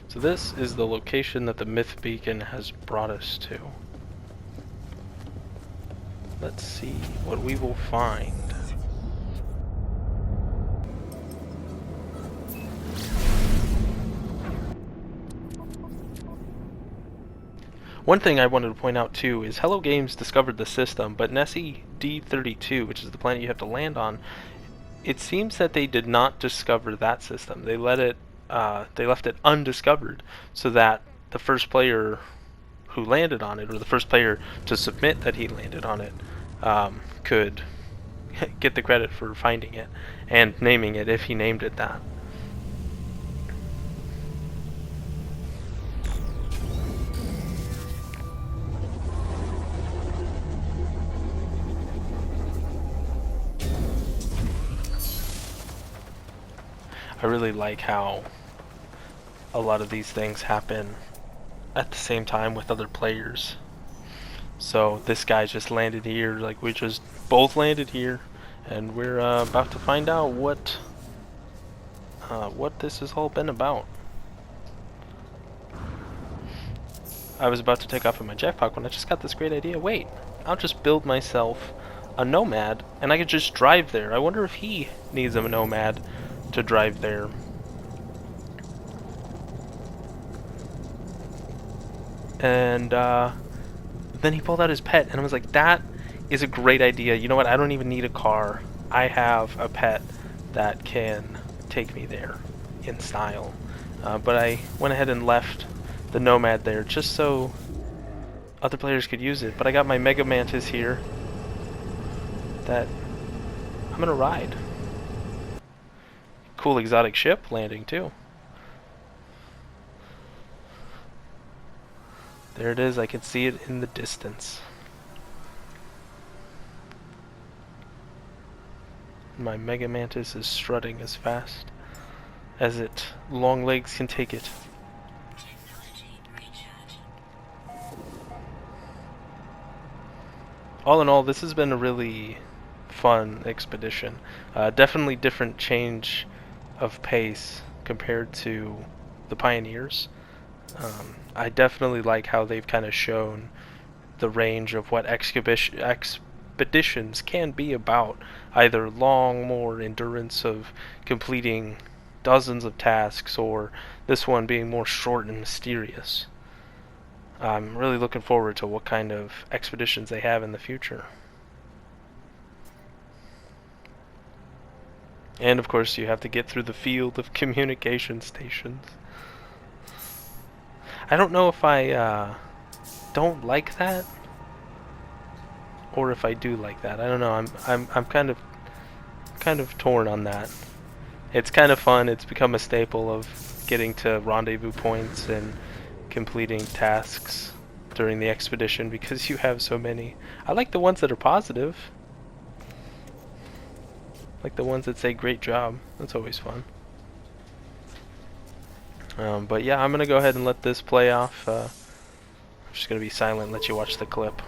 So this is the location that the myth beacon has brought us to. Let's see what we will find. One thing I wanted to point out too is Hello Games discovered the system, but Nessie D32, which is the planet you have to land on, it seems that they did not discover that system. They left it undiscovered, so that the first player who landed on it, or the first player to submit that he landed on it, could get the credit for finding it and naming it if he named it that. I really like how a lot of these things happen at the same time with other players. So this guy just landed here, like we just both landed here, and we're about to find out what this has all been about. I was about to take off in my jetpack when I just got this great idea. Wait, I'll just build myself a Nomad, and I could just drive there. I wonder if he needs a Nomad to drive there. And then he pulled out his pet, and I was like, that is a great idea. You know what? I don't even need a car. I have a pet that can take me there in style. But I went ahead and left the Nomad there just so other players could use it. But I got my Mega Mantis here that I'm gonna ride. Cool exotic ship landing too. There it is, I can see it in the distance. My Mega Mantis is strutting as fast as its long legs can take it. All in all, this has been a really fun expedition. Definitely different change of pace compared to the Pioneers. I definitely like how they've kind of shown the range of what expeditions can be about. Either long, more endurance of completing dozens of tasks, or this one being more short and mysterious. I'm really looking forward to what kind of expeditions they have in the future. And of course you have to get through the field of communication stations. I don't know if I don't like that or if I do like that. I don't know. I'm kind of torn on that. It's kind of fun. It's become a staple of getting to rendezvous points and completing tasks during the expedition because you have so many. I like the ones that are positive. Like the ones that say great job. That's always fun. But yeah, I'm gonna go ahead and let this play off. I'm just gonna be silent and let you watch the clip.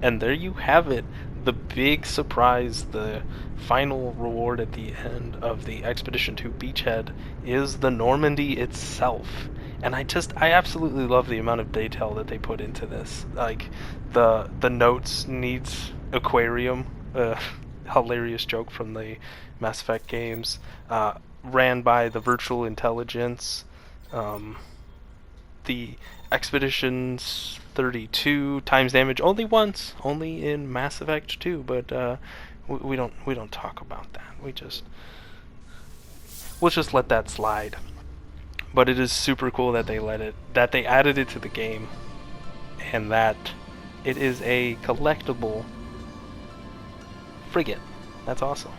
And there you have it, the big surprise, the final reward at the end of the Expedition 2 Beachhead is the Normandy itself. And I absolutely love the amount of detail that they put into this. Like, the notes needs aquarium, hilarious joke from the Mass Effect games, ran by the virtual intelligence, the Expeditions 32 times damage only once, only in Mass Effect 2, but we don't talk about that. We'll just let that slide. But it is super cool that they added it to the game, and that it is a collectible frigate. That's awesome.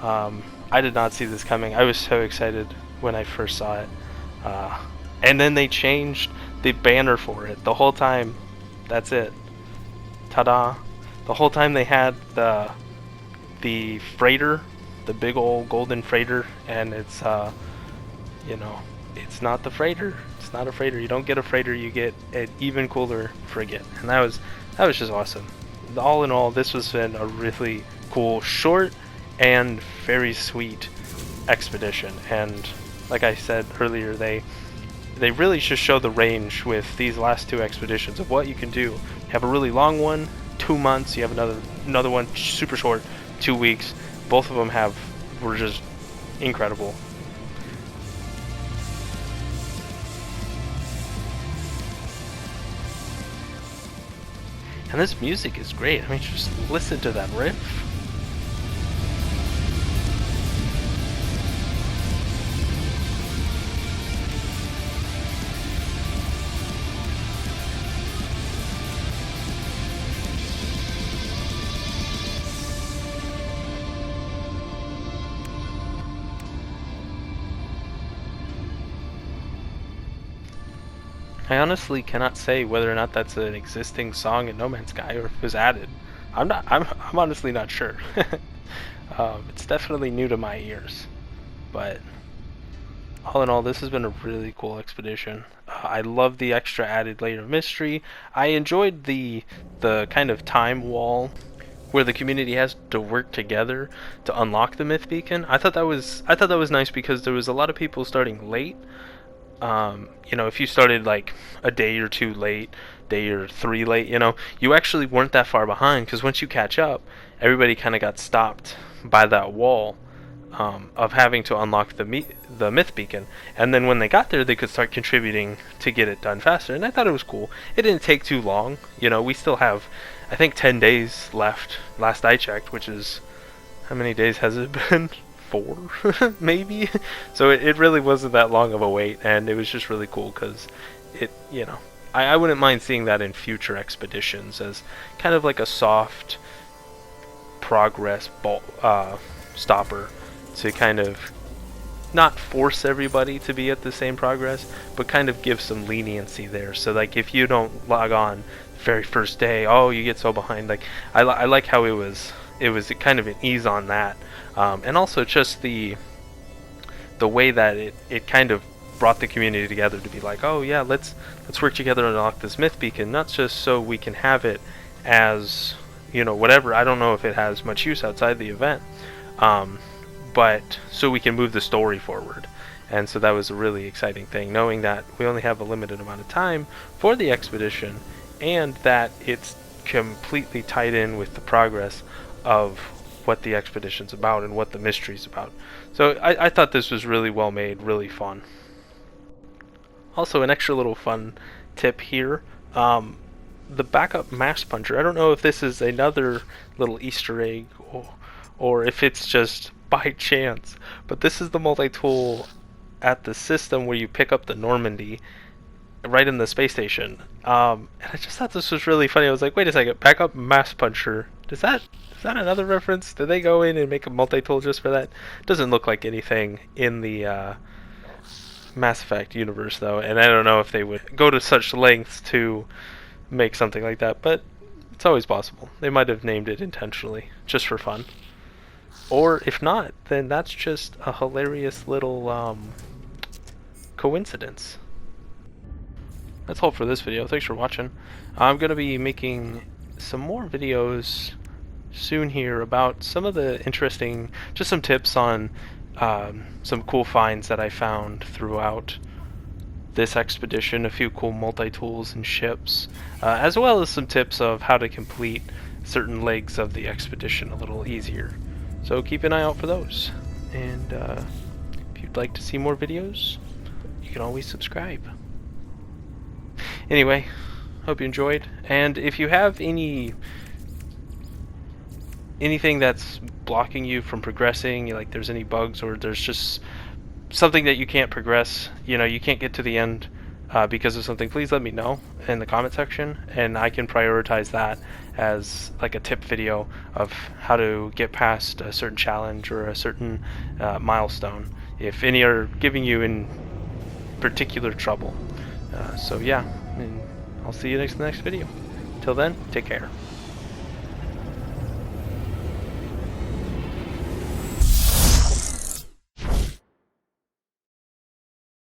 I did not see this coming. I was so excited when I first saw it. And then they changed the banner for it. The whole time, that's it. Ta-da. The whole time they had the freighter, the big old golden freighter, and it's it's not the freighter. It's not a freighter. You don't get a freighter, you get an even cooler frigate. And that was just awesome. All in all, this was been a really cool, short, and very sweet expedition. And like I said earlier, they really just show the range with these last two expeditions of what you can do. You have a really long one, 2 months. You have another one super short, 2 weeks. Both of them were just incredible. And this music is great. I mean, just listen to that riff. I honestly cannot say whether or not that's an existing song in No Man's Sky or if it was added. I'm honestly not sure. It's definitely new to my ears, but all in all, this has been a really cool expedition. I love the extra added layer of mystery. I enjoyed the kind of time wall where the community has to work together to unlock the myth beacon. I thought that was nice because there was a lot of people starting late. If you started like a day or two late, day or three late, you actually weren't that far behind, because once you catch up, everybody kind of got stopped by that wall of having to unlock the myth beacon, and then when they got there, they could start contributing to get it done faster. And I thought it was cool. It didn't take too long. We still have, I think, 10 days left. Last I checked, which is, how many days has it been? 4 maybe. So it really wasn't that long of a wait, and it was just really cool because I wouldn't mind seeing that in future expeditions as kind of like a soft progress stopper to kind of not force everybody to be at the same progress, but kind of give some leniency there. So like if you don't log on very first day, oh, you get so behind. Like I like how it was kind of an ease on that. And also just the way that it kind of brought the community together to be like, oh yeah, let's work together and unlock this myth beacon, not just so we can have it as whatever. I don't know if it has much use outside the event, but so we can move the story forward. And so that was a really exciting thing, knowing that we only have a limited amount of time for the expedition, and that it's completely tied in with the progress of what the expedition's about and what the mystery's about. So I thought this was really well made, really fun. Also, an extra little fun tip here, the backup mass puncher. I don't know if this is another little Easter egg or if it's just by chance, but this is the multi-tool at the system where you pick up the Normandy right in the space station. And I just thought this was really funny. I was like, wait a second, backup mass puncher. Is that another reference? Did they go in and make a multi-tool just for that? Doesn't look like anything in the Mass Effect universe, though, and I don't know if they would go to such lengths to make something like that, but it's always possible. They might have named it intentionally, just for fun. Or if not, then that's just a hilarious little coincidence. That's all for this video. Thanks for watching. I'm going to be making some more videos soon here about some of the interesting, just some tips on some cool finds that I found throughout this expedition, a few cool multi-tools and ships, as well as some tips of how to complete certain legs of the expedition a little easier. So keep an eye out for those. And if you'd like to see more videos, you can always subscribe. Anyway, hope you enjoyed. And if you have anything that's blocking you from progressing, like there's any bugs or there's just something that you can't progress, you can't get to the end because of something, please let me know in the comment section, and I can prioritize that as like a tip video of how to get past a certain challenge or a certain milestone, if any are giving you in particular trouble. So yeah, and I'll see you next video. Till then, take care.